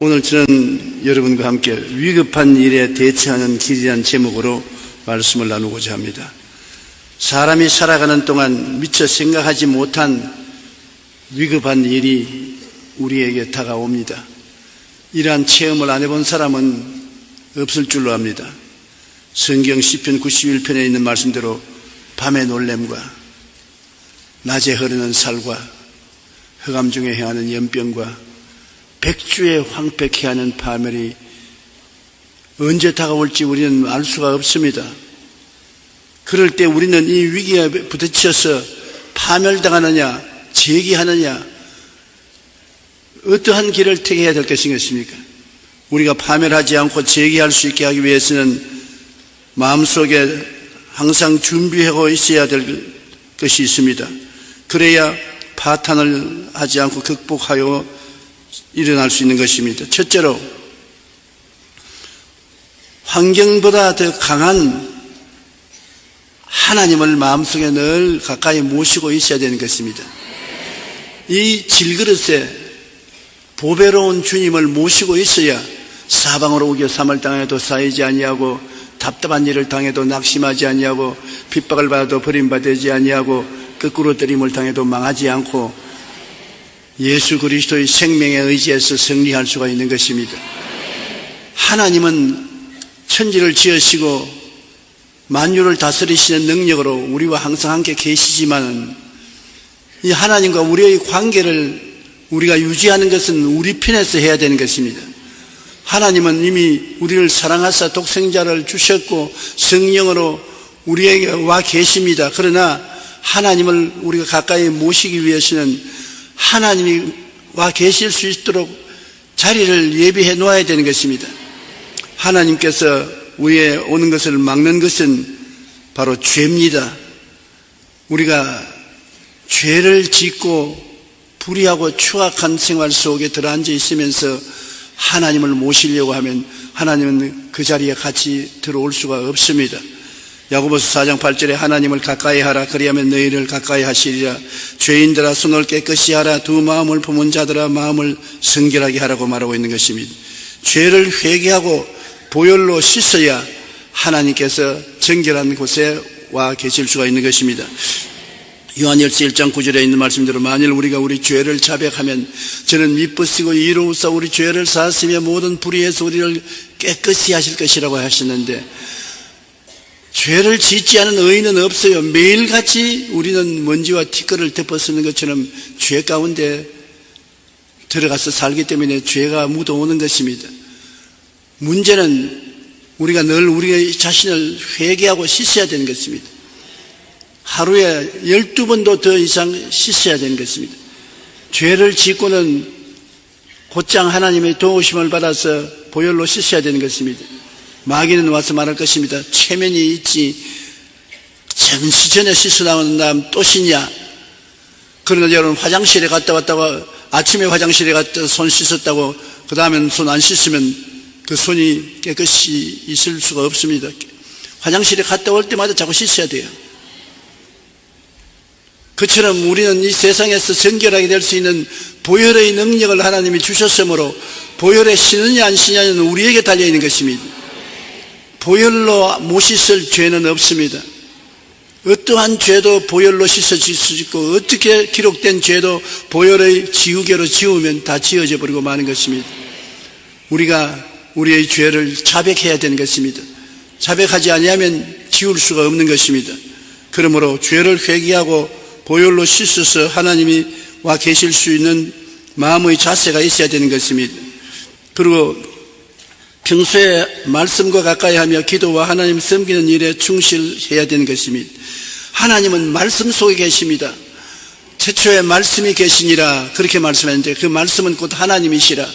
오늘 저는 여러분과 함께 위급한 일에 대처하는 길이라는 제목으로 말씀을 나누고자 합니다. 사람이 살아가는 동안 미처 생각하지 못한 위급한 일이 우리에게 다가옵니다. 이러한 체험을 안 해본 사람은 없을 줄로 압니다. 성경 시편 91편에 있는 말씀대로 밤의 놀램과 낮에 흐르는 살과 흑암 중에 행하는 연병과 백주에 황폐케 하는 파멸이 언제 다가올지 우리는 알 수가 없습니다. 그럴 때 우리는 이 위기에 부딪혀서 파멸당하느냐, 재기하느냐, 어떠한 길을 택해야 될 것이겠습니까? 우리가 파멸하지 않고 재기할 수 있게 하기 위해서는 마음속에 항상 준비하고 있어야 될 것이 있습니다. 그래야 파탄을 하지 않고 극복하여 일어날 수 있는 것입니다. 첫째로, 환경보다 더 강한 하나님을 마음속에 늘 가까이 모시고 있어야 되는 것입니다. 이 질그릇에 보배로운 주님을 모시고 있어야 사방으로 우겨 삼을 당해도 쌓이지 아니하고 답답한 일을 당해도 낙심하지 아니하고 핍박을 받아도 버림받지 아니하고 거꾸로 때림을 당해도 망하지 않고 예수 그리스도의 생명에 의지해서 승리할 수가 있는 것입니다. 하나님은 천지를 지으시고 만유를 다스리시는 능력으로 우리와 항상 함께 계시지만 이 하나님과 우리의 관계를 우리가 유지하는 것은 우리 편에서 해야 되는 것입니다. 하나님은 이미 우리를 사랑하사 독생자를 주셨고 성령으로 우리에게 와 계십니다. 그러나 하나님을 우리가 가까이 모시기 위해서는 하나님이 와 계실 수 있도록 자리를 예비해 놓아야 되는 것입니다. 하나님께서 우리에 오는 것을 막는 것은 바로 죄입니다. 우리가 죄를 짓고 불의하고 추악한 생활 속에 들어앉아 있으면서 하나님을 모시려고 하면 하나님은 그 자리에 같이 들어올 수가 없습니다. 야고보서 4장 8절에 하나님을 가까이 하라. 그리하면 너희를 가까이 하시리라. 죄인들아 손을 깨끗이 하라. 두 마음을 품은 자들아 마음을 성결하게 하라고 말하고 있는 것입니다. 죄를 회개하고 보혈로 씻어야 하나님께서 정결한 곳에 와 계실 수가 있는 것입니다. 요한일서 1장 9절에 있는 말씀대로 만일 우리가 우리 죄를 자백하면 저는 미쁘시고 이로우사 우리 죄를 사하시며 모든 불의에서 우리를 깨끗이 하실 것이라고 하시는데 죄를 짓지 않은 의인은 없어요. 매일같이 우리는 먼지와 티끌을 덮어쓰는 것처럼 죄 가운데 들어가서 살기 때문에 죄가 묻어오는 것입니다. 문제는 우리가 늘 우리 자신을 회개하고 씻어야 되는 것입니다. 하루에 12번도 더 이상 씻어야 되는 것입니다. 죄를 짓고는 곧장 하나님의 도우심을 받아서 보혈로 씻어야 되는 것입니다. 마귀는 와서 말할 것입니다. 체면이 있지 전시전에 씻어 나오는 다음 또 씻냐. 그러나 여러분 화장실에 갔다 왔다고 아침에 화장실에 갔다 손 씻었다고 그 다음엔 손 안 씻으면 그 손이 깨끗이 있을 수가 없습니다. 화장실에 갔다 올 때마다 자꾸 씻어야 돼요. 그처럼 우리는 이 세상에서 정결하게 될 수 있는 보혈의 능력을 하나님이 주셨으므로 보혈에 씻느냐 안 씻느냐는 우리에게 달려있는 것입니다. 보혈로 못 씻을 죄는 없습니다. 어떠한 죄도 보혈로 씻어질 수 있고 어떻게 기록된 죄도 보혈의 지우개로 지우면 다 지워져 버리고 마는 것입니다. 우리가 우리의 죄를 자백해야 되는 것입니다. 자백하지 아니하면 지울 수가 없는 것입니다. 그러므로 죄를 회개하고 보혈로 씻어서 하나님이 와 계실 수 있는 마음의 자세가 있어야 되는 것입니다. 그리고 평소에 말씀과 가까이 하며 기도와 하나님 섬기는 일에 충실해야 되는 것입니다. 하나님은 말씀 속에 계십니다. 태초에 말씀이 계시니라 그렇게 말씀했는데 그 말씀은 곧 하나님이시라.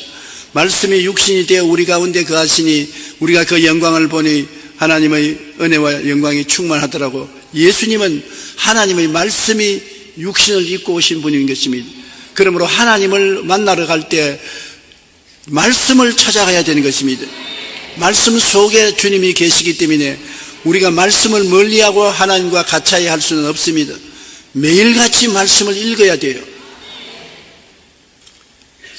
말씀이 육신이 되어 우리 가운데 거하시니 우리가 그 영광을 보니 하나님의 은혜와 영광이 충만하더라고. 예수님은 하나님의 말씀이 육신을 입고 오신 분인 것입니다. 그러므로 하나님을 만나러 갈 때 말씀을 찾아가야 되는 것입니다. 말씀 속에 주님이 계시기 때문에 우리가 말씀을 멀리하고 하나님과 가까이 할 수는 없습니다. 매일같이 말씀을 읽어야 돼요.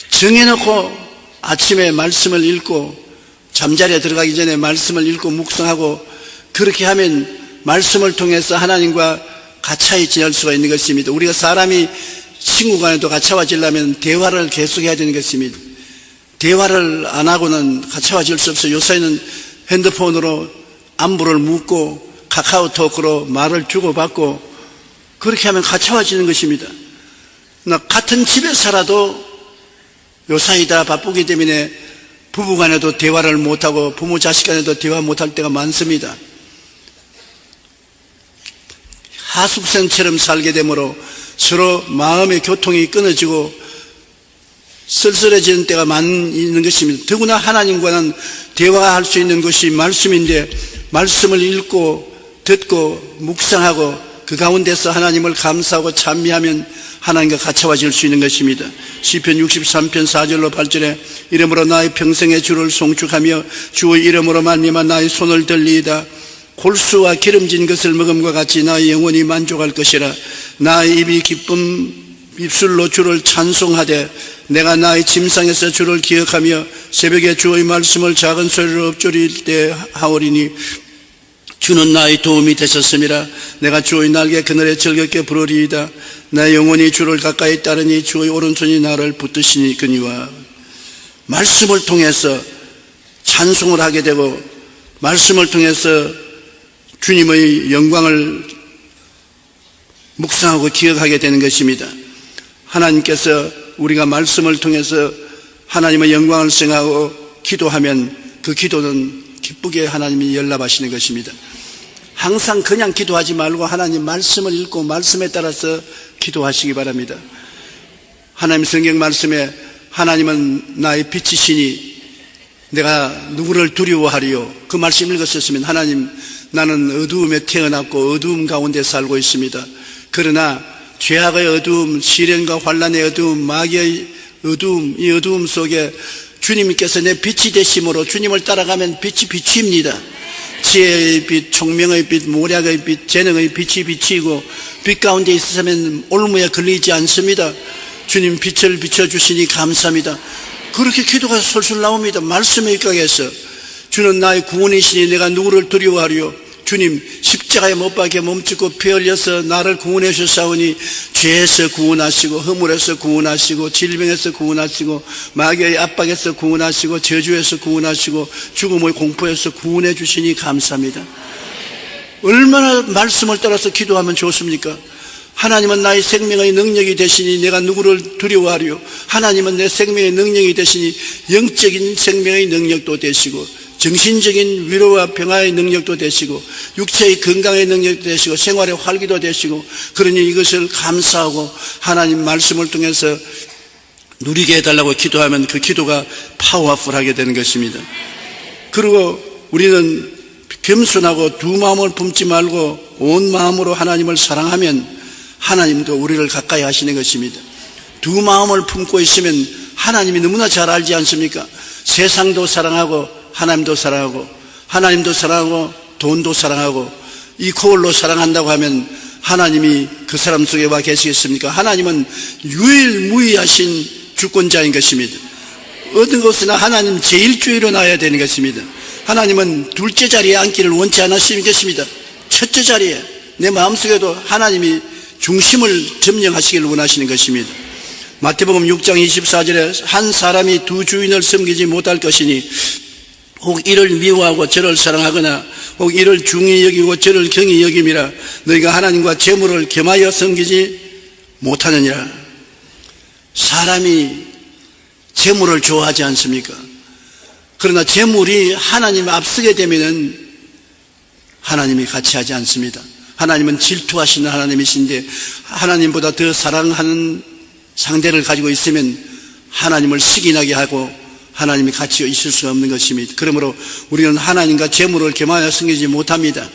정해놓고 아침에 말씀을 읽고 잠자리에 들어가기 전에 말씀을 읽고 묵상하고 그렇게 하면 말씀을 통해서 하나님과 가차히 지낼 수가 있는 것입니다. 우리가 사람이 친구 간에도 가차워지려면 대화를 계속해야 되는 것입니다. 대화를 안 하고는 가차워질 수 없어요. 요새는 핸드폰으로 안부를 묻고 카카오톡으로 말을 주고받고 그렇게 하면 가차워지는 것입니다. 같은 집에 살아도 요사이 다 바쁘기 때문에 부부 간에도 대화를 못하고 부모 자식 간에도 대화 못할 때가 많습니다. 하숙생처럼 살게 되므로 서로 마음의 교통이 끊어지고 쓸쓸해지는 때가 많이 있는 것입니다. 더구나 하나님과는 대화할 수 있는 것이 말씀인데 말씀을 읽고 듣고 묵상하고 그 가운데서 하나님을 감사하고 찬미하면 하나님과 가차워질 수 있는 것입니다. 시편 63편 4절로 8절에 이러므로 나의 평생의 주를 송축하며 주의 이름으로 말미암아 나의 손을 들리이다. 골수와 기름진 것을 먹음과 같이 나의 영혼이 만족할 것이라. 나의 입이 기쁨 입술로 주를 찬송하되 내가 나의 침상에서 주를 기억하며 새벽에 주의 말씀을 작은 소리로 읊조릴 때 하오리니 주는 나의 도움이 되셨음이라. 내가 주의 날개 그늘에 즐겁게 부르리이다. 내 영혼이 주를 가까이 따르니 주의 오른손이 나를 붙드시니 그니와. 말씀을 통해서 찬송을 하게 되고 말씀을 통해서 주님의 영광을 묵상하고 기억하게 되는 것입니다. 하나님께서 우리가 말씀을 통해서 하나님의 영광을 생각하고 기도하면 그 기도는 기쁘게 하나님이 연락하시는 것입니다. 항상 그냥 기도하지 말고 하나님 말씀을 읽고 말씀에 따라서 기도하시기 바랍니다. 하나님 성경 말씀에 하나님은 나의 빛이시니 내가 누구를 두려워하리요. 그 말씀 읽었었으면 하나님 나는 어두움에 태어났고 어두움 가운데 살고 있습니다. 그러나 죄악의 어두움, 시련과 환난의 어두움, 마귀의 어두움, 이 어두움 속에 주님께서 내 빛이 되심으로 주님을 따라가면 빛이 비칩니다. 지혜의 빛, 총명의 빛, 모략의 빛, 재능의 빛이 비치고 빛 가운데 있으면 올무에 걸리지 않습니다. 주님 빛을 비춰주시니 감사합니다. 그렇게 기도가 솔솔 나옵니다. 말씀에 입각해서 주는 나의 구원이시니 내가 누구를 두려워하리요. 주님 십자가에 못 박혀 몸짓고 피 흘려서 나를 구원해 주셨사오니 죄에서 구원하시고 허물에서 구원하시고 질병에서 구원하시고 마귀의 압박에서 구원하시고 저주에서 구원하시고 죽음의 공포에서 구원해 주시니 감사합니다. 얼마나 말씀을 따라서 기도하면 좋습니까? 하나님은 나의 생명의 능력이 되시니 내가 누구를 두려워하리요. 하나님은 내 생명의 능력이 되시니 영적인 생명의 능력도 되시고 정신적인 위로와 평화의 능력도 되시고 육체의 건강의 능력도 되시고 생활의 활기도 되시고 그러니 이것을 감사하고 하나님 말씀을 통해서 누리게 해달라고 기도하면 그 기도가 파워풀하게 되는 것입니다. 그리고 우리는 겸손하고 두 마음을 품지 말고 온 마음으로 하나님을 사랑하면 하나님도 우리를 가까이 하시는 것입니다. 두 마음을 품고 있으면 하나님이 너무나 잘 알지 않습니까? 세상도 사랑하고 하나님도 사랑하고 하나님도 사랑하고 돈도 사랑하고 이퀄로 사랑한다고 하면 하나님이 그 사람 속에 와 계시겠습니까? 하나님은 유일무이하신 주권자인 것입니다. 어떤 곳이나 하나님 제1주의로 나와야 되는 것입니다. 하나님은 둘째 자리에 앉기를 원치 않으시겠습니다. 첫째 자리에 내 마음속에도 하나님이 중심을 점령하시기를 원하시는 것입니다. 마태복음 6장 24절에 한 사람이 두 주인을 섬기지 못할 것이니 혹 이를 미워하고 저를 사랑하거나 혹 이를 중히 여기고 저를 경히 여김이라. 너희가 하나님과 재물을 겸하여 섬기지 못하느니라. 사람이 재물을 좋아하지 않습니까? 그러나 재물이 하나님 앞서게 되면은 하나님이 같이 하지 않습니다. 하나님은 질투하시는 하나님이신데 하나님보다 더 사랑하는 상대를 가지고 있으면 하나님을 시기나게 하고 하나님이 같이 있을 수 없는 것입니다. 그러므로 우리는 하나님과 재물을 겸하여 섬기지 못합니다.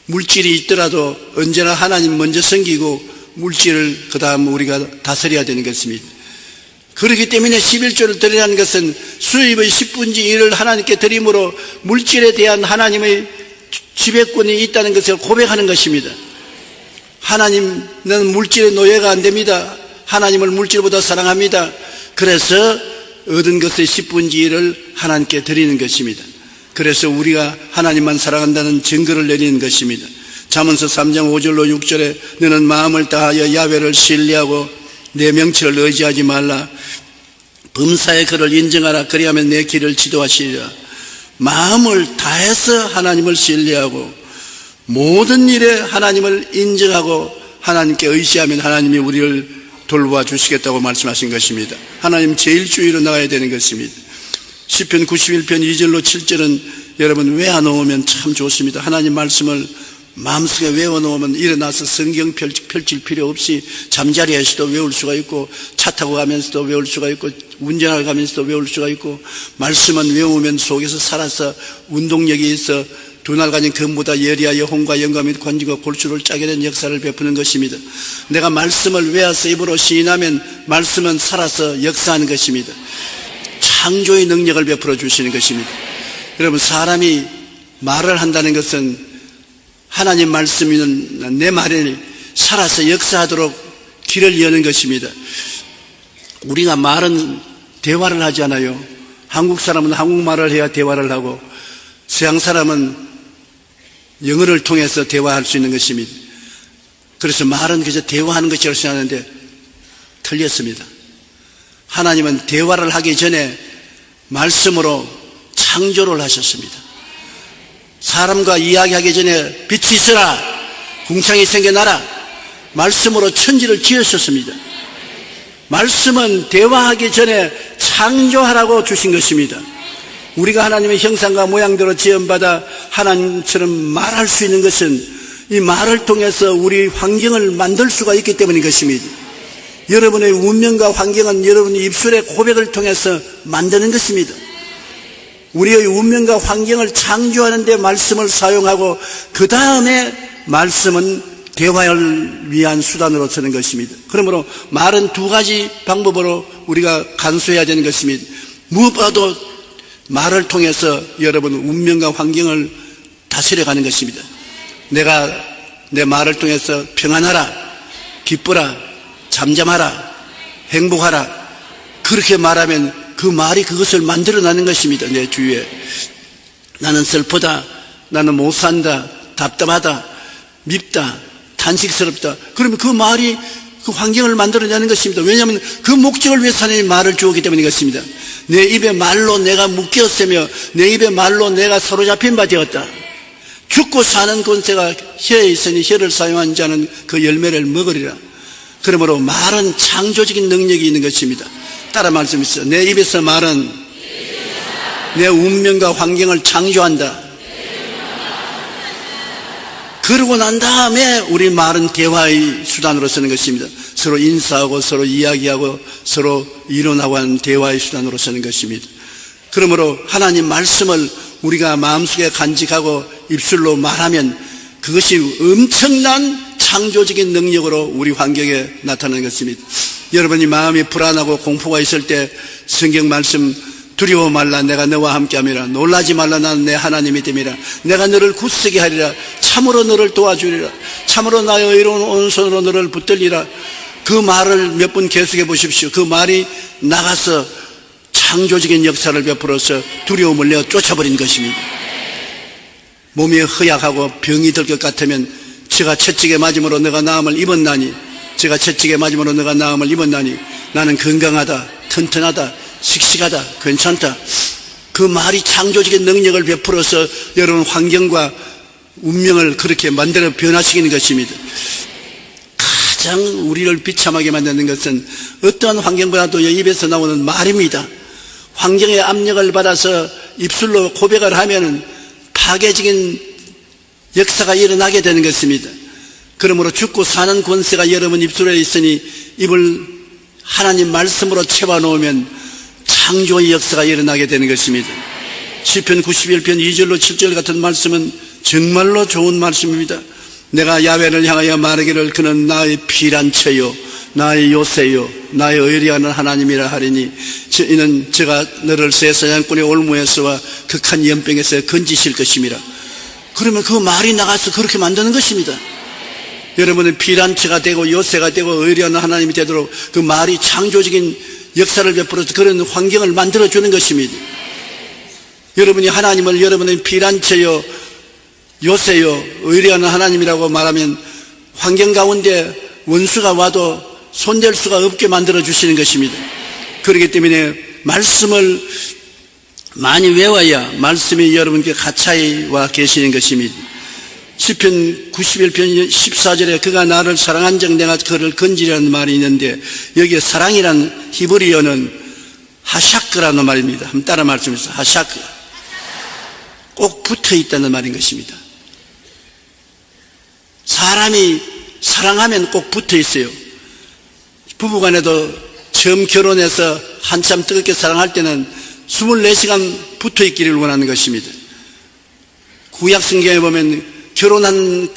물질이 있더라도 언제나 하나님 먼저 섬기고 물질을 그 다음 우리가 다스려야 되는 것입니다. 그렇기 때문에 11조를 드리라는 것은 수입의 10분의 1을 하나님께 드림으로 물질에 대한 하나님의 지배권이 있다는 것을 고백하는 것입니다. 하나님은 물질의 노예가 안 됩니다. 하나님을 물질보다 사랑합니다. 그래서 얻은 것의 10분의 1을 하나님께 드리는 것입니다. 그래서 우리가 하나님만 사랑한다는 증거를 내리는 것입니다. 잠언서 3장 5절로 6절에 너는 마음을 다하여 야훼를 신뢰하고 내 명치를 의지하지 말라. 범사의 그를 인정하라. 그리하면 내 길을 지도하시리라. 마음을 다해서 하나님을 신뢰하고 모든 일에 하나님을 인정하고 하나님께 의지하면 하나님이 우리를 돌보아 주시겠다고 말씀하신 것입니다. 하나님 제일 주의로 나가야 되는 것입니다. 시편 91편 2절로 7절은 여러분 외워놓으면 참 좋습니다. 하나님 말씀을 마음속에 외워놓으면 일어나서 성경 펼칠 필요 없이 잠자리에서도 외울 수가 있고 차 타고 가면서도 외울 수가 있고 운전하러 가면서도 외울 수가 있고 말씀은 외우면 속에서 살아서 운동력이 있어 두 날 가진 금보다 예리하여 혼과 영감이 관지고 골수를 짜게 된 역사를 베푸는 것입니다. 내가 말씀을 외워서 입으로 시인하면 말씀은 살아서 역사하는 것입니다. 창조의 능력을 베풀어 주시는 것입니다. 여러분 사람이 말을 한다는 것은 하나님 말씀이는 내 말을 살아서 역사하도록 길을 여는 것입니다. 우리가 말은 대화를 하지 않아요. 한국 사람은 한국말을 해야 대화를 하고 서양 사람은 영어를 통해서 대화할 수 있는 것입니다. 그래서 말은 그저 대화하는 것이라고 생각하는데 틀렸습니다. 하나님은 대화를 하기 전에 말씀으로 창조를 하셨습니다. 사람과 이야기하기 전에 빛이 있으라 궁창이 생겨나라 말씀으로 천지를 지으셨습니다. 말씀은 대화하기 전에 창조하라고 주신 것입니다. 우리가 하나님의 형상과 모양대로 지음받아 하나님처럼 말할 수 있는 것은 이 말을 통해서 우리 환경을 만들 수가 있기 때문인 것입니다. 여러분의 운명과 환경은 여러분의 입술의 고백을 통해서 만드는 것입니다. 우리의 운명과 환경을 창조하는 데 말씀을 사용하고 그 다음에 말씀은 대화를 위한 수단으로 쓰는 것입니다. 그러므로 말은 두 가지 방법으로 우리가 간수해야 되는 것입니다. 무엇보다도 말을 통해서 여러분 운명과 환경을 다스려가는 것입니다. 내가 내 말을 통해서 평안하라, 기쁘라, 잠잠하라, 행복하라 그렇게 말하면 그 말이 그것을 만들어내는 것입니다. 내 주위에 나는 슬프다, 나는 못 산다, 답답하다, 밉다, 탄식스럽다 그러면 그 말이 그 환경을 만들어내는 것입니다. 왜냐하면 그 목적을 위해서 하나님이 말을 주었기 때문인 것입니다. 내 입에 말로 내가 묶였으며 내 입에 말로 내가 사로잡힌 바 되었다. 죽고 사는 권세가 혀에 있으니 혀를 사용한 자는 그 열매를 먹으리라. 그러므로 말은 창조적인 능력이 있는 것입니다. 따라 말씀하시죠. 내 입에서 말은 내 운명과 환경을 창조한다. 그러고 난 다음에 우리 말은 대화의 수단으로 쓰는 것입니다. 서로 인사하고 서로 이야기하고 서로 이론하고 하는 대화의 수단으로 쓰는 것입니다. 그러므로 하나님 말씀을 우리가 마음속에 간직하고 입술로 말하면 그것이 엄청난 창조적인 능력으로 우리 환경에 나타나는 것입니다. 여러분이 마음이 불안하고 공포가 있을 때 성경 말씀 두려워 말라 내가 너와 함께함이라 놀라지 말라 나는 내 하나님이 됨이라 내가 너를 굳세게 하리라 참으로 너를 도와주리라 참으로 나의 의로운 오른손으로 너를 붙들리라 그 말을 몇 번 계속해 보십시오. 그 말이 나가서 창조적인 역사를 베풀어서 두려움을 내어 쫓아버린 것입니다. 몸이 허약하고 병이 들 것 같으면 제가 채찍에 맞음으로 너가 나음을 입었나니 제가 채찍에 맞음으로 너가 나음을 입었나니 나는 건강하다 튼튼하다 씩씩하다 괜찮다 그 말이 창조적인 능력을 베풀어서 여러분 환경과 운명을 그렇게 만들어 변화시키는 것입니다. 가장 우리를 비참하게 만드는 것은 어떠한 환경보다도 입에서 나오는 말입니다. 환경의 압력을 받아서 입술로 고백을 하면 파괴적인 역사가 일어나게 되는 것입니다. 그러므로 죽고 사는 권세가 여러분 입술에 있으니 입을 하나님 말씀으로 채워놓으면 창조의 역사가 일어나게 되는 것입니다. 시편 91편 2절로 7절 같은 말씀은 정말로 좋은 말씀입니다. 내가 야훼를 향하여 말하기를 그는 나의 피란처요 나의 요새요 나의 의리하는 하나님이라 하리니 이는 제가 너를 새 사냥꾼의 올무에서와 극한 연병에서 건지실 것임이라. 그러면 그 말이 나가서 그렇게 만드는 것입니다. 여러분은 피란처가 되고 요새가 되고 의리하는 하나님이 되도록 그 말이 창조적인 역사를 베풀어서 그런 환경을 만들어주는 것입니다. 여러분이 하나님을 여러분의 피난처요, 요새요, 의리하는 하나님이라고 말하면 환경 가운데 원수가 와도 손댈 수가 없게 만들어주시는 것입니다. 그렇기 때문에 말씀을 많이 외워야 말씀이 여러분께 가차히 와 계시는 것입니다. 시편 91편 14절에 그가 나를 사랑한즉 내가 그를 건지라는 말이 있는데, 여기에 사랑이란 히브리어는 하샤크라는 말입니다. 한번 따라 말씀해주세요. 하샤크. 꼭 붙어 있다는 말인 것입니다. 사람이 사랑하면 꼭 붙어 있어요. 부부간에도 처음 결혼해서 한참 뜨겁게 사랑할 때는 24시간 붙어 있기를 원하는 것입니다. 구약 성경에 보면 결혼한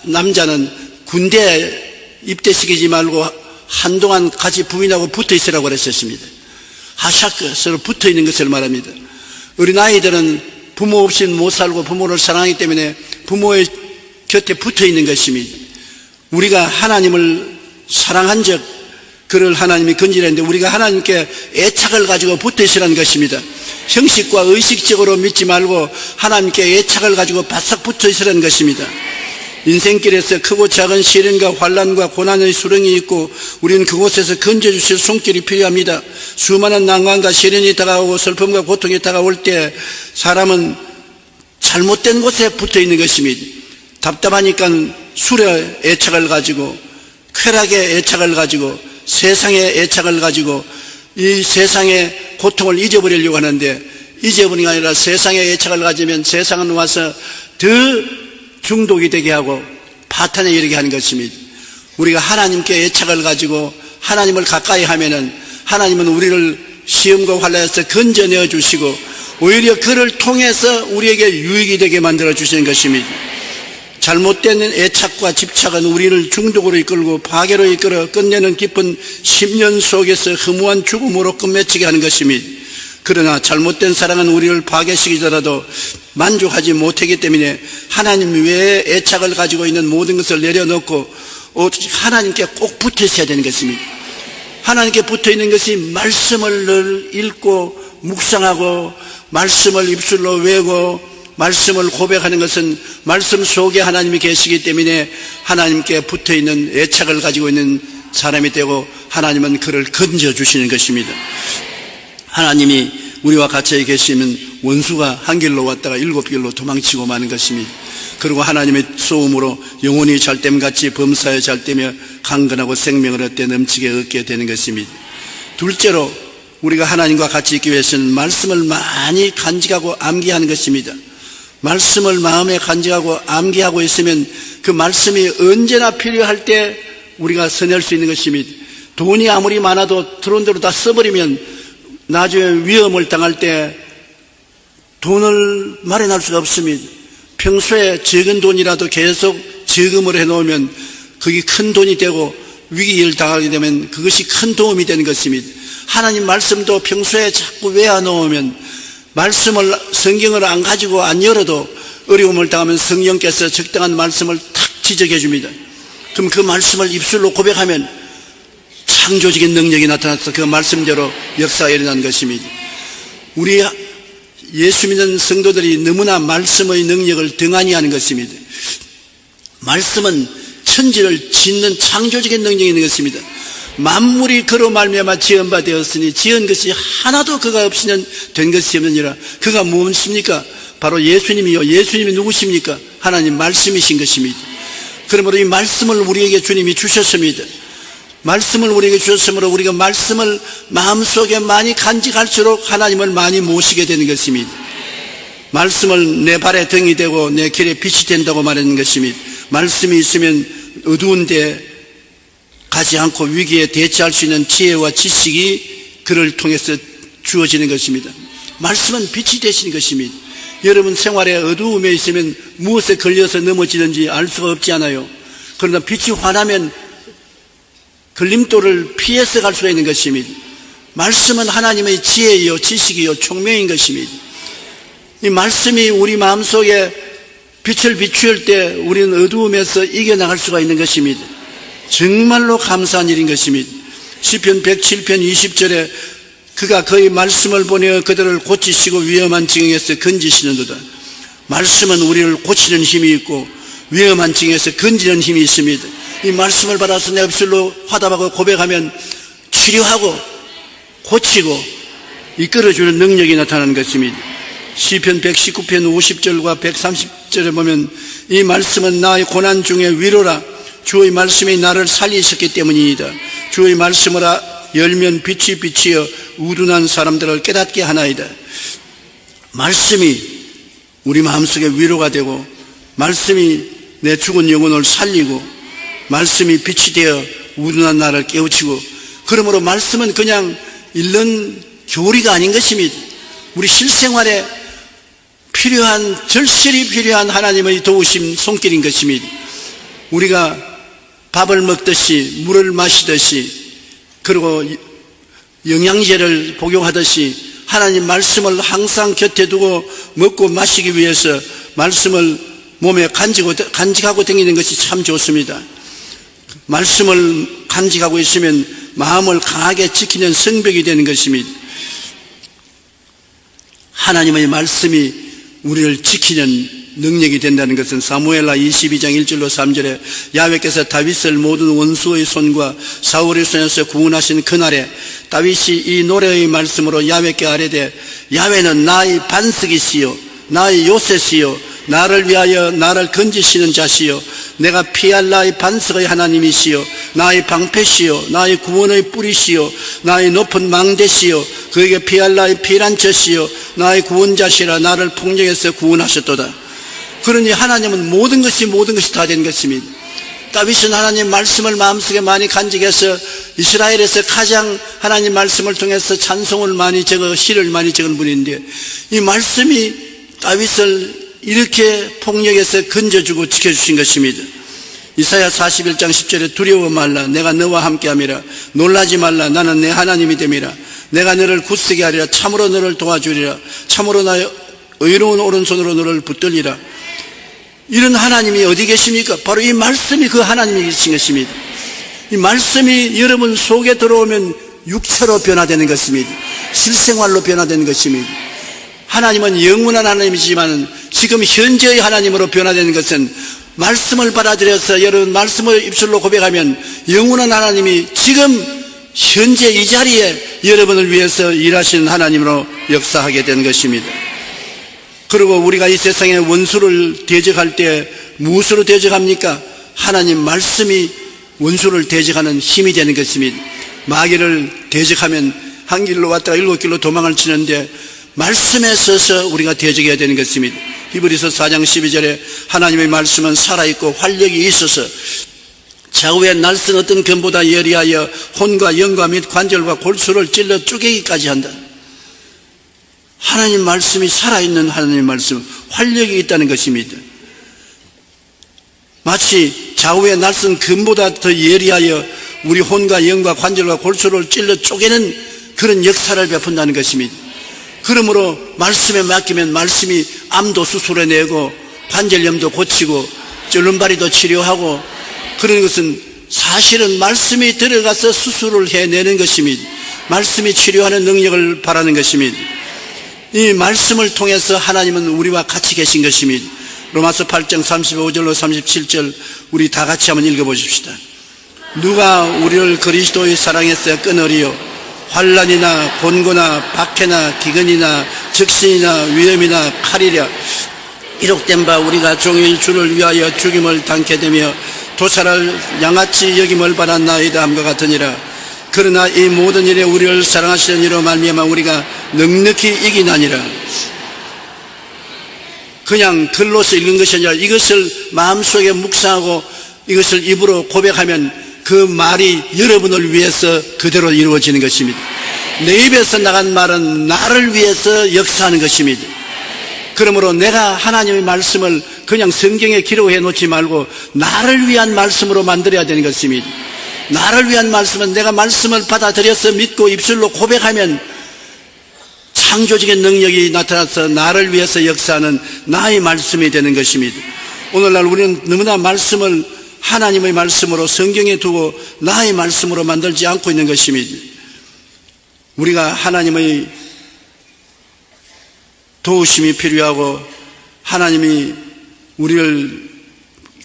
남자는 군대에 입대시키지 말고 한동안 같이 부인하고 붙어 있으라고 그랬었습니다. 하샤크, 서로 붙어 있는 것을 말합니다. 어린 아이들은 부모 없이는 못 살고 부모를 사랑하기 때문에 부모의 곁에 붙어 있는 것입니다. 우리가 하나님을 사랑한 적, 그를 하나님이 건지라는데 우리가 하나님께 애착을 가지고 붙어 있으라는 것입니다. 형식과 의식적으로 믿지 말고 하나님께 애착을 가지고 바싹 붙어 있으라는 것입니다. 인생길에서 크고 작은 시련과 환난과 고난의 수렁이 있고 우리는 그곳에서 건져주실 손길이 필요합니다. 수많은 난관과 시련이 다가오고 슬픔과 고통이 다가올 때 사람은 잘못된 곳에 붙어 있는 것입니다. 답답하니까 술에 애착을 가지고, 쾌락에 애착을 가지고, 세상에 애착을 가지고 이 세상의 고통을 잊어버리려고 하는데, 잊어버리는 게 아니라 세상에 애착을 가지면 세상은 와서 더 중독이 되게 하고 파탄에 이르게 하는 것입니다. 우리가 하나님께 애착을 가지고 하나님을 가까이 하면은 하나님은 우리를 시험과 환난에서 건져내어 주시고 오히려 그를 통해서 우리에게 유익이 되게 만들어 주시는 것입니다. 잘못된 애착과 집착은 우리를 중독으로 이끌고 파괴로 이끌어 끝내는 깊은 심년 속에서 허무한 죽음으로 끝맺히게 하는 것입니다. 그러나 잘못된 사랑은 우리를 파괴시키더라도 만족하지 못하기 때문에 하나님 외에 애착을 가지고 있는 모든 것을 내려놓고 하나님께 꼭 붙어 있어야 되는 것입니다. 하나님께 붙어 있는 것이 말씀을 늘 읽고 묵상하고 말씀을 입술로 외우고 말씀을 고백하는 것은 말씀 속에 하나님이 계시기 때문에 하나님께 붙어 있는 애착을 가지고 있는 사람이 되고 하나님은 그를 건져주시는 것입니다. 하나님이 우리와 같이 계시면 원수가 한 길로 왔다가 7길로 도망치고 마는 것입니다. 그리고 하나님의 소음으로 영혼이 잘됨같이 범사에 잘되며 강건하고 생명을 얻되 넘치게 얻게 되는 것입니다. 둘째로 우리가 하나님과 같이 있기 위해서는 말씀을 많이 간직하고 암기하는 것입니다. 말씀을 마음에 간직하고 암기하고 있으면 그 말씀이 언제나 필요할 때 우리가 써낼 수 있는 것입니다. 돈이 아무리 많아도 들어온 대로 다 써버리면 나중에 위험을 당할 때 돈을 마련할 수가 없습니다. 평소에 적은 돈이라도 계속 저금을 해놓으면 그게 큰 돈이 되고 위기를 당하게 되면 그것이 큰 도움이 되는 것입니다. 하나님 말씀도 평소에 자꾸 외워놓으면 말씀을 성경을 안 가지고 안 열어도 어려움을 당하면 성령께서 적당한 말씀을 탁 지적해 줍니다. 그럼 그 말씀을 입술로 고백하면 창조적인 능력이 나타나서 그 말씀대로 역사가 일어나는 것입니다. 우리 예수 믿는 성도들이 너무나 말씀의 능력을 등한히 하는 것입니다. 말씀은 천지를 짓는 창조적인 능력이 있는 것입니다. 만물이 그로 말미암아 지은 바 되었으니 지은 것이 하나도 그가 없이는 된 것이 없느니라. 그가 무엇입니까? 바로 예수님이요. 예수님이 누구십니까? 하나님 말씀이신 것입니다. 그러므로 이 말씀을 우리에게 주님이 주셨습니다. 말씀을 우리에게 주셨으므로 우리가 말씀을 마음속에 많이 간직할수록 하나님을 많이 모시게 되는 것입니다. 말씀을 내 발의 등이 되고 내 길에 빛이 된다고 말하는 것입니다. 말씀이 있으면 어두운데 가지 않고 위기에 대처할 수 있는 지혜와 지식이 그를 통해서 주어지는 것입니다. 말씀은 빛이 되시는 것입니다. 여러분 생활에 어두움에 있으면 무엇에 걸려서 넘어지는지 알 수가 없지 않아요. 그러나 빛이 환하면 걸림돌을 피해서 갈 수가 있는 것입니다. 말씀은 하나님의 지혜이요 지식이요 총명인 것입니다. 이 말씀이 우리 마음속에 빛을 비추일 때 우리는 어두움에서 이겨나갈 수가 있는 것입니다. 정말로 감사한 일인 것입니다. 시편 107편 20절에 그가 그의 말씀을 보내어 그들을 고치시고 위험한 징역에서 건지시는도다. 말씀은 우리를 고치는 힘이 있고 위험한 징역에서 건지는 힘이 있습니다. 이 말씀을 받아서 내 입술로 화답하고 고백하면 치료하고 고치고 이끌어주는 능력이 나타나는 것입니다. 시편 119편 50절과 130절에 보면 이 말씀은 나의 고난 중에 위로라. 주의 말씀이 나를 살리셨기 때문이다. 주의 말씀을 열면 빛이 비치어 우둔한 사람들을 깨닫게 하나이다. 말씀이 우리 마음속에 위로가 되고 말씀이 내 죽은 영혼을 살리고 말씀이 빛이 되어 우둔한 나를 깨우치고, 그러므로 말씀은 그냥 읽는 교리가 아닌 것입니다. 우리 실생활에 필요한, 절실히 필요한 하나님의 도우심 손길인 것입니다. 우리가 밥을 먹듯이 물을 마시듯이 그리고 영양제를 복용하듯이 하나님 말씀을 항상 곁에 두고 먹고 마시기 위해서 말씀을 몸에 간직하고 다니는 것이 참 좋습니다. 말씀을 간직하고 있으면 마음을 강하게 지키는 성벽이 되는 것입니다. 하나님의 말씀이 우리를 지키는 능력이 된다는 것은 사무엘하 22장 1절로 3절에 야훼께서 다윗을 모든 원수의 손과 사울의 손에서 구원하신 그날에 다윗이 이 노래의 말씀으로 야훼께 아뢰되 야훼는 나의 반석이시요 나의 요새시요 나를 위하여 나를 건지시는 자시요 내가 피할 나의 반석의 하나님이시요 나의 방패시요 나의 구원의 뿌리시요 나의 높은 망대시요 그에게 피할 나의 피난처시요 나의 구원자시라 나를 폭력에서 구원하셨도다. 그러니 하나님은 모든 것이 다 된 것입니다. 다윗은 하나님 말씀을 마음속에 많이 간직해서 이스라엘에서 가장 하나님 말씀을 통해서 찬송을 많이 시를 많이 적은 분인데 이 말씀이 다윗을 이렇게 폭력에서 건져주고 지켜주신 것입니다. 이사야 41장 10절에 두려워 말라 내가 너와 함께함이라 놀라지 말라 나는 내 하나님이 됨이라 내가 너를 굳세게 하리라 참으로 너를 도와주리라 참으로 나의 의로운 오른손으로 너를 붙들리라. 이런 하나님이 어디 계십니까? 바로 이 말씀이 그 하나님이 계신 것입니다. 이 말씀이 여러분 속에 들어오면 육체로 변화되는 것입니다. 실생활로 변화되는 것입니다. 하나님은 영원한 하나님이지만 지금 현재의 하나님으로 변화되는 것은 말씀을 받아들여서 여러분 말씀을 입술로 고백하면 영원한 하나님이 지금 현재 이 자리에 여러분을 위해서 일하시는 하나님으로 역사하게 되는 것입니다. 그리고 우리가 이 세상에 원수를 대적할 때 무엇으로 대적합니까? 하나님 말씀이 원수를 대적하는 힘이 되는 것입니다. 마귀를 대적하면 한 길로 왔다가 7길로 도망을 치는데 말씀에 서서 우리가 대적해야 되는 것입니다. 히브리서 4장 12절에 하나님의 말씀은 살아있고 활력이 있어서 좌우에 날선 어떤 검보다 예리하여 혼과 영과 및 관절과 골수를 찔러 쪼개기까지 한다. 하나님 말씀이 살아있는 하나님 말씀, 활력이 있다는 것입니다. 마치 좌우에 날선 금보다 더 예리하여 우리 혼과 영과 관절과 골수를 찔러 쪼개는 그런 역사를 베푼다는 것입니다. 그러므로 말씀에 맡기면 말씀이 암도 수술해내고 관절염도 고치고 쫄름바리도 치료하고 그런 것은 사실은 말씀이 들어가서 수술을 해내는 것입니다. 말씀이 치료하는 능력을 바라는 것입니다. 이 말씀을 통해서 하나님은 우리와 같이 계신 것입니다. 로마서 8장 35절로 37절 우리 다 같이 한번 읽어보십시다. 누가 우리를 그리스도의 사랑에서 끊으리요? 환난이나 곤고나 박해나 기근이나 적신이나 위험이나 칼이랴. 이룩된 바 우리가 종일 주를 위하여 죽임을 당케 되며 도살을 양아치 여김을 받았나이다 함과 같으니라. 그러나 이 모든 일에 우리를 사랑하시는 이로 말미암아 우리가 넉넉히 이기나니라. 그냥 글로서 읽은 것이 아니라 이것을 마음속에 묵상하고 이것을 입으로 고백하면 그 말이 여러분을 위해서 그대로 이루어지는 것입니다. 내 입에서 나간 말은 나를 위해서 역사하는 것입니다. 그러므로 내가 하나님의 말씀을 그냥 성경에 기록해 놓지 말고 나를 위한 말씀으로 만들어야 되는 것입니다. 나를 위한 말씀은 내가 말씀을 받아들여서 믿고 입술로 고백하면 창조적인 능력이 나타나서 나를 위해서 역사하는 나의 말씀이 되는 것입니다. 오늘날 우리는 너무나 말씀을 하나님의 말씀으로 성경에 두고 나의 말씀으로 만들지 않고 있는 것입니다. 우리가 하나님의 도우심이 필요하고 하나님이 우리를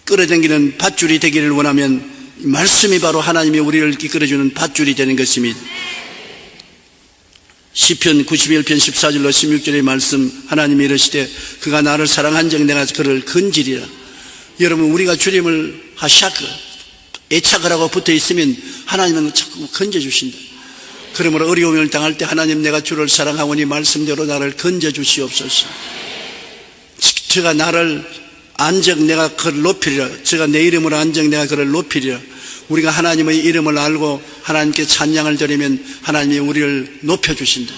끌어당기는 밧줄이 되기를 원하면 말씀이 바로 하나님이 우리를 이끌어주는 밧줄이 되는 것입니다. 시편 91편 14절로 16절의 말씀, 하나님이 이르시되 그가 나를 사랑한즉 내가 그를 건지리라. 여러분, 우리가 주님을 하샤크 애착을 하고 붙어 있으면 하나님은 자꾸 건져주신다. 그러므로 어려움을 당할 때 하나님, 내가 주를 사랑하오니 말씀대로 나를 건져주시옵소서. 저가 나를 안적 내가 그를 높이리라. 저가 내 이름으로 안적 내가 그를 높이리라. 우리가 하나님의 이름을 알고 하나님께 찬양을 드리면 하나님이 우리를 높여주신다.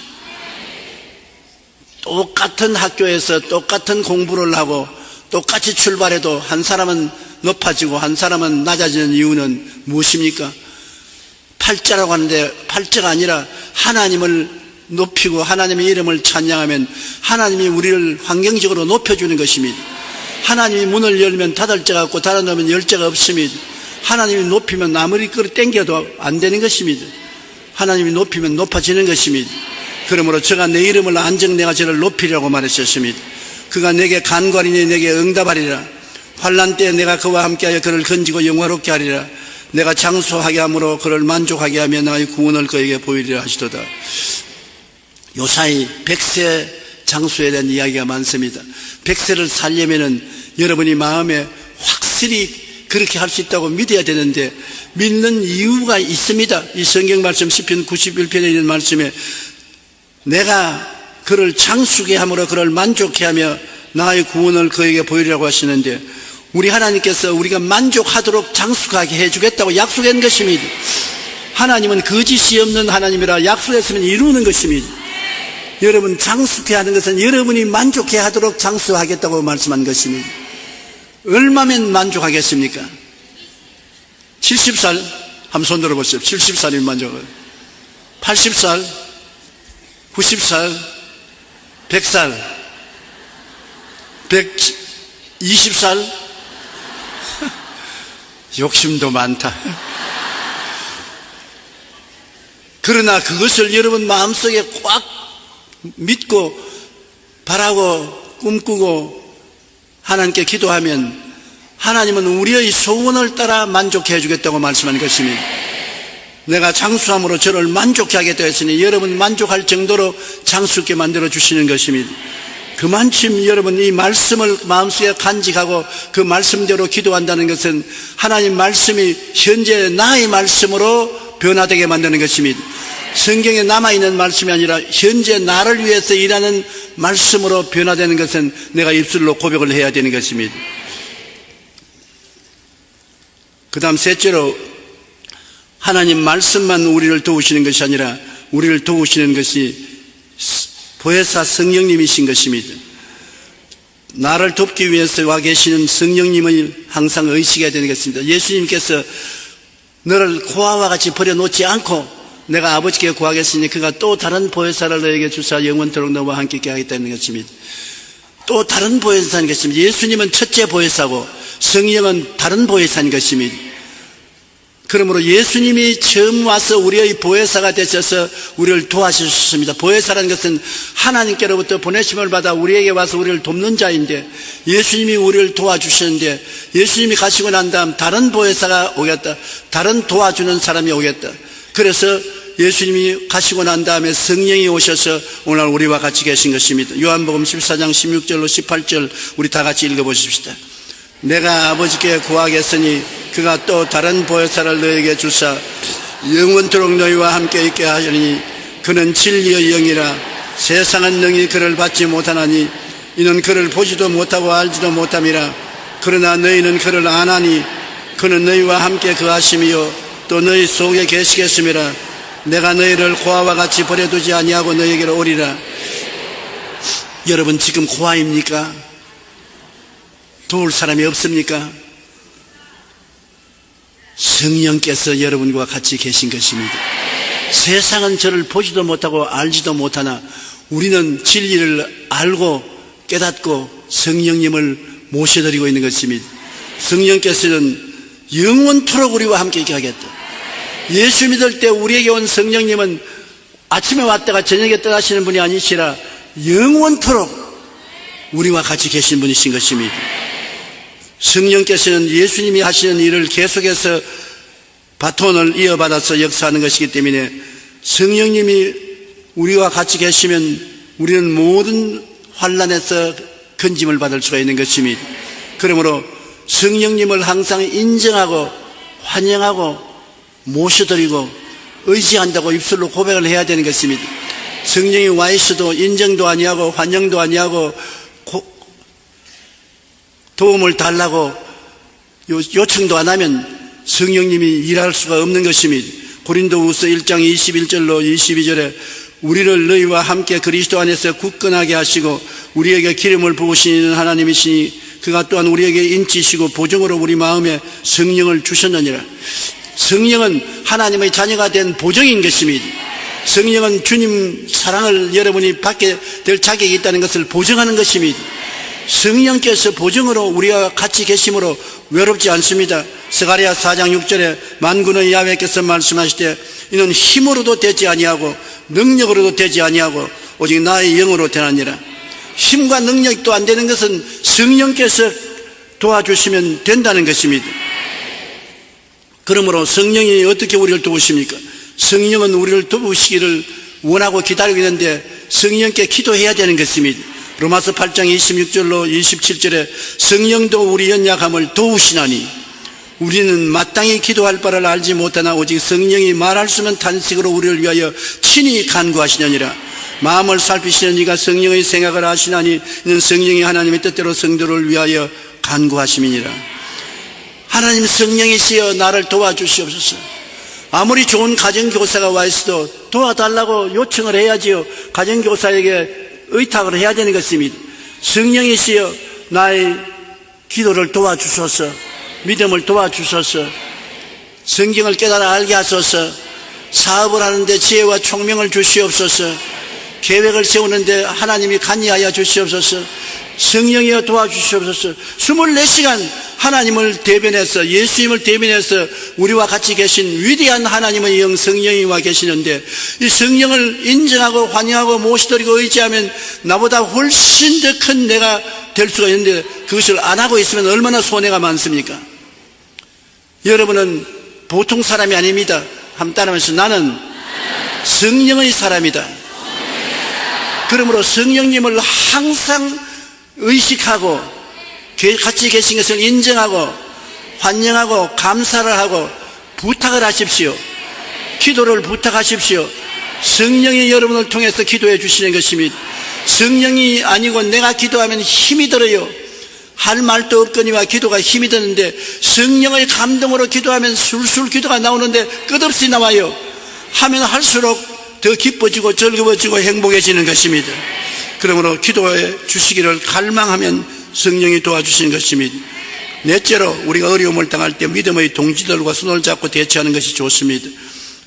똑같은 학교에서 똑같은 공부를 하고 똑같이 출발해도 한 사람은 높아지고 한 사람은 낮아지는 이유는 무엇입니까? 팔자라고 하는데 팔자가 아니라 하나님을 높이고 하나님의 이름을 찬양하면 하나님이 우리를 환경적으로 높여주는 것입니다. 하나님이 문을 열면 닫을 자가 없고 닫아놓으면 열 자가 없습니다. 하나님이 높이면 아무리 끌어당겨도 안 되는 것입니다. 하나님이 높이면 높아지는 것입니다. 그러므로 저가 내 이름을 안적 내가 저를 높이려고 말했었습니다. 그가 내게 간과하리니 내게 응답하리라. 환난 때에 내가 그와 함께하여 그를 건지고 영화롭게 하리라. 내가 장수하게 함으로 그를 만족하게 하며 나의 구원을 그에게 보이리라 하시도다. 요사이 백세 장수에 대한 이야기가 많습니다. 백세를 살려면은 여러분이 마음에 확실히 그렇게 할 수 있다고 믿어야 되는데 믿는 이유가 있습니다. 이 성경 말씀 시편 91편에 있는 말씀에 내가 그를 장수게 함으로 그를 만족해 하며 나의 구원을 그에게 보이려고 하시는데 우리 하나님께서 우리가 만족하도록 장수하게 해주겠다고 약속한 것입니다. 하나님은 거짓이 없는 하나님이라 약속했으면 이루는 것입니다. 여러분, 장수케 하는 것은 여러분이 만족해 하도록 장수하겠다고 말씀한 것입니다. 얼마면 만족하겠습니까? 70살 한번 손 들어보세요. 70살이면 만족을. 80살, 90살, 100살, 120살. 욕심도 많다. 그러나 그것을 여러분 마음속에 꽉 믿고 바라고 꿈꾸고 하나님께 기도하면 하나님은 우리의 소원을 따라 만족해 주겠다고 말씀한 것입니다. 내가 장수함으로 저를 만족해 하겠다 했으니 여러분 만족할 정도로 장수있게 만들어 주시는 것입니다. 그만큼 여러분 이 말씀을 마음속에 간직하고 그 말씀대로 기도한다는 것은 하나님 말씀이 현재 나의 말씀으로 변화되게 만드는 것입니다. 성경에 남아있는 말씀이 아니라 현재 나를 위해서 일하는 말씀으로 변화되는 것은 내가 입술로 고백을 해야 되는 것입니다. 그 다음 셋째로 하나님 말씀만 우리를 도우시는 것이 아니라 우리를 도우시는 것이 보혜사 성령님이신 것입니다. 나를 돕기 위해서 와 계시는 성령님을 항상 의식해야 되는 것입니다. 예수님께서 너를 고아와 같이 버려놓지 않고 내가 아버지께 구하겠으니 그가 또 다른 보혜사를 너에게 주사 영원토록 너와 함께 있게 하겠다는 것입니다. 또 다른 보혜사인 것입니다. 예수님은 첫째 보혜사고 성령은 다른 보혜사인 것입니다. 그러므로 예수님이 처음 와서 우리의 보혜사가 되셔서 우리를 도와주셨습니다. 보혜사라는 것은 하나님께로부터 보내심을 받아 우리에게 와서 우리를 돕는 자인데 예수님이 우리를 도와주셨는데 예수님이 가시고 난 다음 다른 보혜사가 오겠다. 다른 도와주는 사람이 오겠다. 그래서 예수님이 가시고 난 다음에 성령이 오셔서 오늘 우리와 같이 계신 것입니다. 요한복음 14장 16절로 18절 우리 다 같이 읽어보십시다. 내가 아버지께 구하겠으니 그가 또 다른 보혜사를 너에게 주사 영원토록 너희와 함께 있게 하시니 그는 진리의 영이라 세상은 능히 그를 받지 못하나니 이는 그를 보지도 못하고 알지도 못함이라. 그러나 너희는 그를 아나니 그는 너희와 함께 거하심이요 또 너희 속에 계시겠음이라. 내가 너희를 고아와 같이 버려두지 아니하고 너희에게로 오리라. 여러분 지금 고아입니까? 도울 사람이 없습니까? 성령께서 여러분과 같이 계신 것입니다. 세상은 저를 보지도 못하고 알지도 못하나 우리는 진리를 알고 깨닫고 성령님을 모셔드리고 있는 것입니다. 성령께서는 영원토록 우리와 함께 있게 하겠다. 예수 믿을 때 우리에게 온 성령님은 아침에 왔다가 저녁에 떠나시는 분이 아니시라 영원토록 우리와 같이 계신 분이신 것입니다. 성령께서는 예수님이 하시는 일을 계속해서 바톤을 이어받아서 역사하는 것이기 때문에 성령님이 우리와 같이 계시면 우리는 모든 환난에서 건짐을 받을 수가 있는 것입니다. 그러므로 성령님을 항상 인정하고 환영하고 모셔드리고 의지한다고 입술로 고백을 해야 되는 것입니다. 성령이 와 있어도 인정도 아니하고 환영도 아니하고 도움을 달라고 요청도 안 하면 성령님이 일할 수가 없는 것입니다. 고린도후서 1장 21절로 22절에 우리를 너희와 함께 그리스도 안에서 굳건하게 하시고 우리에게 기름을 부으시는 하나님이시니 그가 또한 우리에게 인치시고 보증으로 우리 마음에 성령을 주셨느니라. 성령은 하나님의 자녀가 된 보증인 것입니다. 성령은 주님 사랑을 여러분이 받게 될 자격이 있다는 것을 보증하는 것입니다. 성령께서 보증으로 우리와 같이 계심으로 외롭지 않습니다. 스가랴 4장 6절에 만군의 야훼께서 말씀하시되 이는 힘으로도 되지 아니하고 능력으로도 되지 아니하고 오직 나의 영으로 되나니라. 힘과 능력도 안 되는 것은 성령께서 도와주시면 된다는 것입니다. 그러므로 성령이 어떻게 우리를 도우십니까? 성령은 우리를 도우시기를 원하고 기다리고 있는데 성령께 기도해야 되는 것입니다. 로마서 8장 26절로 27절에 성령도 우리 연약함을 도우시나니 우리는 마땅히 기도할 바를 알지 못하나 오직 성령이 말할 수 없는 탄식으로 우리를 위하여 친히 간구하시느니라. 마음을 살피시는 이가 성령의 생각을 아시나니 이는 성령이 하나님의 뜻대로 성도를 위하여 간구하심이니라. 하나님 성령이시여 나를 도와주시옵소서. 아무리 좋은 가정교사가 와 있어도 도와달라고 요청을 해야지요. 가정교사에게 의탁을 해야 되는 것입니다. 성령이시여 나의 기도를 도와주소서. 믿음을 도와주소서. 성경을 깨달아 알게 하소서. 사업을 하는데 지혜와 총명을 주시옵소서. 계획을 세우는데 하나님이 관여하여 주시옵소서. 성령이여 도와주시옵소서. 24시간 하나님을 대변해서 예수님을 대변해서 우리와 같이 계신 위대한 하나님의 영 성령이 와 계시는데 이 성령을 인정하고 환영하고 모시드리고 의지하면 나보다 훨씬 더 큰 내가 될 수가 있는데 그것을 안 하고 있으면 얼마나 손해가 많습니까? 여러분은 보통 사람이 아닙니다. 한번 따라하면서 나는 성령의 사람이다. 그러므로 성령님을 항상 의식하고 같이 계신 것을 인정하고 환영하고 감사를 하고 부탁을 하십시오. 기도를 부탁하십시오. 성령이 여러분을 통해서 기도해 주시는 것입니다. 성령이 아니고 내가 기도하면 힘이 들어요. 할 말도 없거니와 기도가 힘이 드는데 성령의 감동으로 기도하면 술술 기도가 나오는데 끝없이 나와요. 하면 할수록 더 기뻐지고 즐거워지고 행복해지는 것입니다. 그러므로 기도해 주시기를 갈망하면 성령이 도와주시는 것입니다. 넷째로 우리가 어려움을 당할 때 믿음의 동지들과 손을 잡고 대처하는 것이 좋습니다.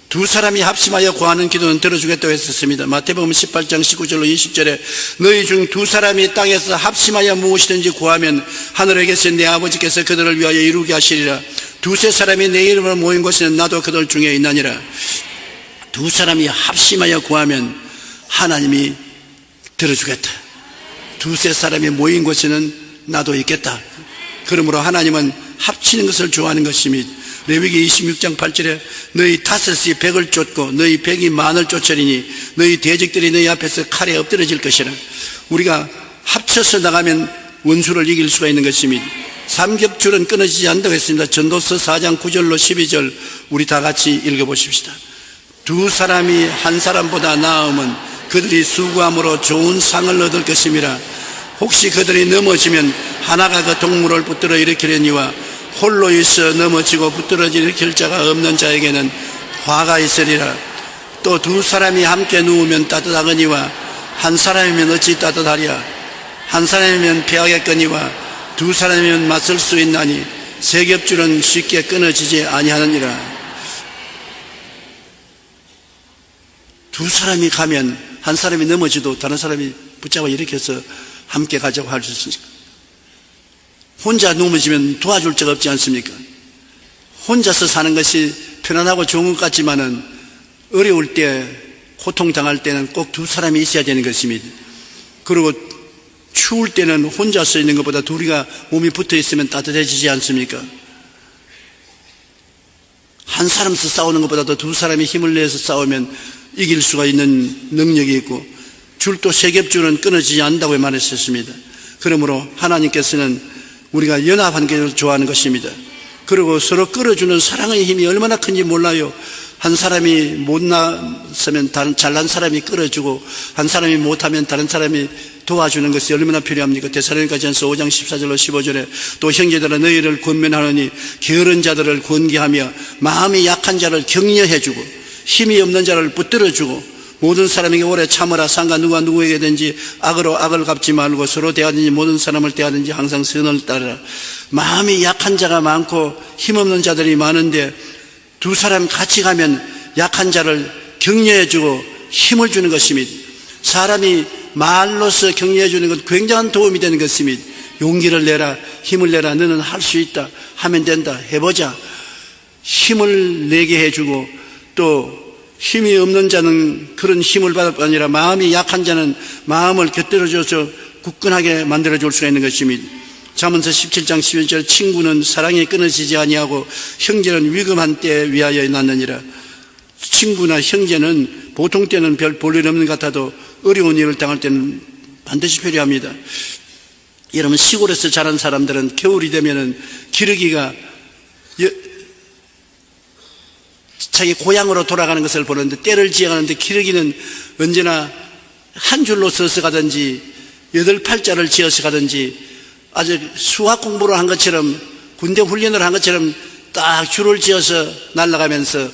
두 사람이 합심하여 구하는 기도는 들어주겠다고 했었습니다. 마태복음 18장 19절로 20절에 너희 중 두 사람이 땅에서 합심하여 무엇이든지 구하면 하늘에 계신 내 아버지께서 그들을 위하여 이루게 하시리라. 두세 사람이 내 이름으로 모인 곳에는 나도 그들 중에 있나니라. 두 사람이 합심하여 구하면 하나님이 들어주겠다. 두세 사람이 모인 곳에는 나도 있겠다. 그러므로 하나님은 합치는 것을 좋아하는 것입니다. 레위기 26장 8절에 너희 다섯이 백을 쫓고 너희 백이 만을 쫓으리니 너희 대적들이 너희 앞에서 칼에 엎드러질 것이라. 우리가 합쳐서 나가면 원수를 이길 수가 있는 것입니다. 삼겹줄은 끊어지지 않는다고 했습니다. 전도서 4장 9절로 12절 우리 다 같이 읽어보십시다. 두 사람이 한 사람보다 나으면 그들이 수고함으로 좋은 상을 얻을 것임이라. 혹시 그들이 넘어지면 하나가 그 동물을 붙들어 일으키려니와 홀로 있어 넘어지고 붙들어질 일으킬 자가 없는 자에게는 화가 있으리라. 또 두 사람이 함께 누우면 따뜻하거니와 한 사람이면 어찌 따뜻하랴. 한 사람이면 패하겠거니와 두 사람이면 맞설 수 있나니 세 겹줄은 쉽게 끊어지지 아니하느니라. 두 사람이 가면 한 사람이 넘어지도 다른 사람이 붙잡아 일으켜서 함께 가자고 할 수 있습니까? 혼자 넘어지면 도와줄 자가 없지 않습니까? 혼자서 사는 것이 편안하고 좋은 것 같지만은 어려울 때, 고통당할 때는 꼭 두 사람이 있어야 되는 것입니다. 그리고 추울 때는 혼자서 있는 것보다 둘이가 몸이 붙어 있으면 따뜻해지지 않습니까? 한 사람서 싸우는 것보다도 두 사람이 힘을 내서 싸우면 이길 수가 있는 능력이 있고, 줄도 세 겹줄은 끊어지지 않는다고 말했었습니다. 그러므로 하나님께서는 우리가 연합한 것을 좋아하는 것입니다. 그리고 서로 끌어주는 사랑의 힘이 얼마나 큰지 몰라요. 한 사람이 못났으면 잘난 사람이 끌어주고, 한 사람이 못하면 다른 사람이 도와주는 것이 얼마나 필요합니까? 데살로니가전서 5장 14절로 15절에 또 형제들아 너희를 권면하노니 게으른 자들을 권계하며 마음이 약한 자를 격려해주고 힘이 없는 자를 붙들어주고 모든 사람에게 오래 참으라. 상가 누가 누구에게든지 악으로 악을 갚지 말고 서로 대하든지 모든 사람을 대하든지 항상 선을 따르라. 마음이 약한 자가 많고 힘없는 자들이 많은데 두 사람 같이 가면 약한 자를 격려해주고 힘을 주는 것입니다. 사람이 말로서 격려해주는 것 굉장한 도움이 되는 것입니다. 용기를 내라, 힘을 내라, 너는 할 수 있다, 하면 된다, 해보자. 힘을 내게 해주고, 또 힘이 없는 자는 그런 힘을 받을 뿐 아니라 마음이 약한 자는 마음을 곁들여줘서 굳건하게 만들어줄 수가 있는 것입니다. 잠언서 17장 11절 친구는 사랑이 끊어지지 아니하고 형제는 위급한 때에 위하여 낳느니라. 친구나 형제는 보통 때는 별 볼일 없는 것 같아도 어려운 일을 당할 때는 반드시 필요합니다. 여러분, 시골에서 자란 사람들은 겨울이 되면은 기러기가 자기 고향으로 돌아가는 것을 보는데, 때를 지어가는데 기러기는 언제나 한 줄로 서서 가든지 8팔자를 지어서 가든지 아주 수학 공부를 한 것처럼, 군대 훈련을 한 것처럼 딱 줄을 지어서 날아가면서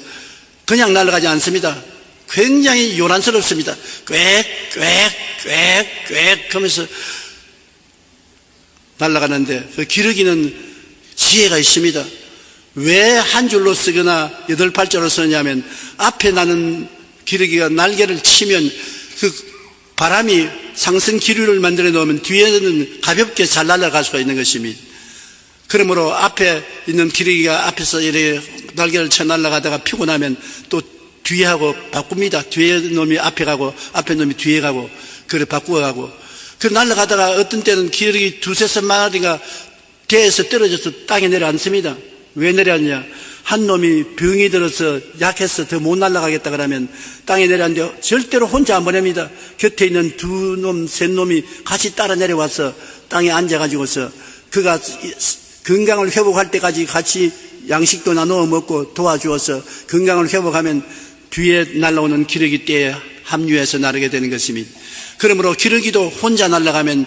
그냥 날아가지 않습니다. 굉장히 요란스럽습니다. 꽥꽥꽥꽥 하면서 날아가는데, 그 기러기는 지혜가 있습니다. 왜 한 줄로 쓰거나 8팔자로 쓰냐면, 앞에 나는 기러기가 날개를 치면 그 바람이 상승 기류를 만들어 놓으면 뒤에는 가볍게 잘 날아갈 수가 있는 것입니다. 그러므로 앞에 있는 기러기가 앞에서 이렇게 날개를 쳐 날아가다가 피곤하면 또 뒤에 하고 바꿉니다. 뒤에 놈이 앞에 가고 앞에 놈이 뒤에 가고, 그래 바꾸어 가고. 그 날아가다가 어떤 때는 기러기 2~3마리가 대에서 떨어져서 땅에 내려앉습니다. 왜 내려앉냐? 한 놈이 병이 들어서 약해서 더 못 날아가겠다 그러면 땅에 내려앉는데 절대로 혼자 안 보냅니다. 곁에 있는 2놈, 3놈이 같이 따라 내려와서 땅에 앉아가지고서 그가 건강을 회복할 때까지 같이 양식도 나누어 먹고 도와주어서 건강을 회복하면 뒤에 날아오는 기러기 떼에 합류해서 나르게 되는 것입니다. 그러므로 기러기도 혼자 날아가면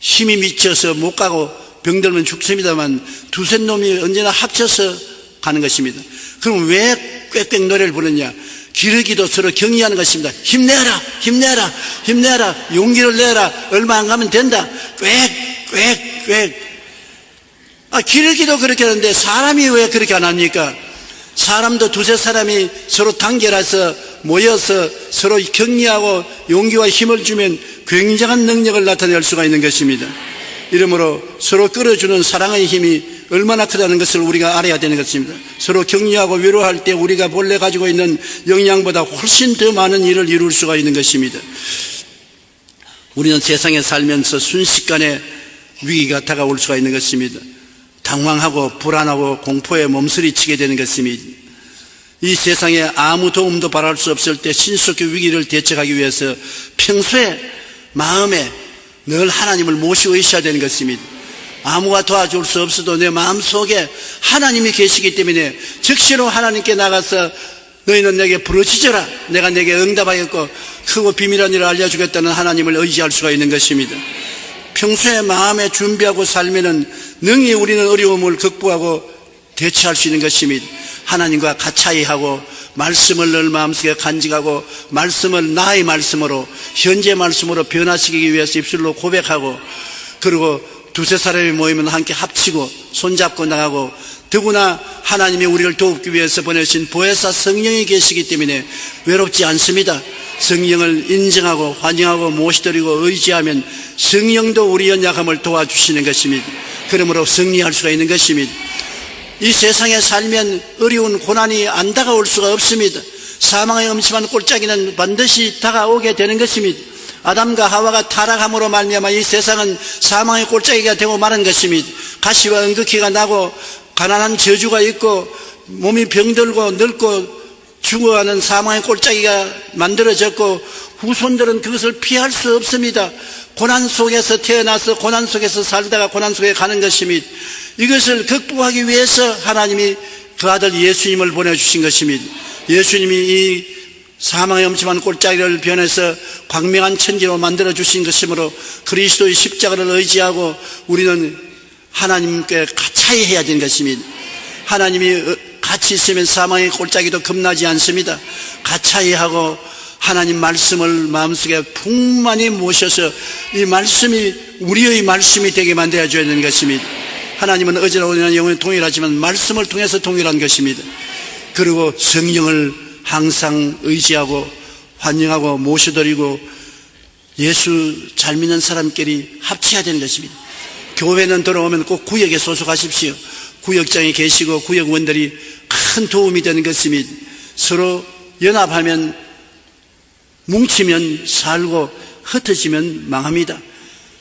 힘이 미쳐서 못 가고 병들면 죽습니다만 2~3놈이 언제나 합쳐서 가는 것입니다. 그럼 왜 꽥꽥 노래를 부르냐? 기러기도 서로 격려하는 것입니다. 힘내라, 힘내라, 힘내라, 용기를 내라, 얼마 안 가면 된다, 꽥꽥꽥. 기러기도 그렇게 하는데 사람이 왜 그렇게 안 합니까? 사람도 2~3사람이 서로 단결해서 모여서 서로 격려하고 용기와 힘을 주면 굉장한 능력을 나타낼 수가 있는 것입니다. 이러므로 서로 끌어주는 사랑의 힘이 얼마나 크다는 것을 우리가 알아야 되는 것입니다. 서로 격려하고 위로할 때 우리가 본래 가지고 있는 역량보다 훨씬 더 많은 일을 이룰 수가 있는 것입니다. 우리는 세상에 살면서 순식간에 위기가 다가올 수가 있는 것입니다. 당황하고 불안하고 공포에 몸서리치게 되는 것입니다. 이 세상에 아무 도움도 바랄 수 없을 때 신속히 위기를 대처하기 위해서 평소에 마음에 늘 하나님을 모시고 있어야 되는 것입니다. 아무가 도와줄 수 없어도 내 마음속에 하나님이 계시기 때문에 즉시로 하나님께 나가서 너희는 내게 부르짖어라, 내가 내게 응답하겠고 크고 비밀한 일을 알려주겠다는 하나님을 의지할 수가 있는 것입니다. 평소에 마음에 준비하고 살면은 능히 우리는 어려움을 극복하고 대처할 수 있는 것입니다. 하나님과 가차이하고 말씀을 늘 마음속에 간직하고 말씀을 나의 말씀으로, 현재 말씀으로 변화시키기 위해서 입술로 고백하고, 그리고 2~3사람이 모이면 함께 합치고 손잡고 나가고, 더구나 하나님이 우리를 돕기 위해서 보내신 보혜사 성령이 계시기 때문에 외롭지 않습니다. 성령을 인정하고 환영하고 모시드리고 의지하면 성령도 우리 연약함을 도와주시는 것입니다. 그러므로 승리할 수가 있는 것입니다. 이 세상에 살면 어려운 고난이 안 다가올 수가 없습니다. 사망의 음침한 꼴짜기는 반드시 다가오게 되는 것입니다. 아담과 하와가 타락함으로 말미암아 이 세상은 사망의 꼴짜기가 되고 마는 것입니다. 가시와 응극기가 나고 가난한 저주가 있고 몸이 병들고 늙고 죽어가는 사망의 꼴짜기가 만들어졌고 후손들은 그것을 피할 수 없습니다. 고난 속에서 태어나서 고난 속에서 살다가 고난 속에 가는 것입니다. 이것을 극복하기 위해서 하나님이 그 아들 예수님을 보내주신 것입니다. 예수님이 이 사망의 엄침한 꼴짜기를 변해서 광명한 천지로 만들어주신 것이므로 그리스도의 십자가를 의지하고 우리는 하나님께 가차히 해야 되는 것입니다. 하나님이 같이 있으면 사망의 꼴짜기도 겁나지 않습니다. 가차히 하고 하나님 말씀을 마음속에 풍만히 모셔서 이 말씀이 우리의 말씀이 되게 만들어줘야 되는 것입니다. 하나님은 어제나 오늘나 영원히 동일하지만 말씀을 통해서 동일한 것입니다. 그리고 성령을 항상 의지하고 환영하고 모셔드리고 예수 잘 믿는 사람끼리 합쳐야 되는 것입니다. 교회는 들어오면 꼭 구역에 소속하십시오. 구역장에 계시고 구역원들이 큰 도움이 되는 것입니다. 서로 연합하면 뭉치면 살고 흩어지면 망합니다.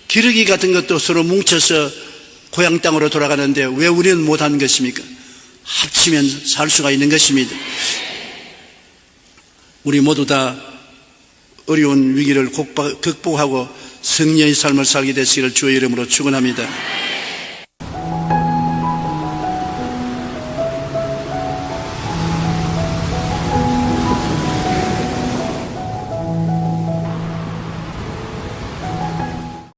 기러기 같은 것도 서로 뭉쳐서 고향 땅으로 돌아가는데 왜 우리는 못하는 것입니까? 합치면 살 수가 있는 것입니다. 우리 모두 다 어려운 위기를 극복하고 승리의 삶을 살게 되시기를 주의 이름으로 축원합니다.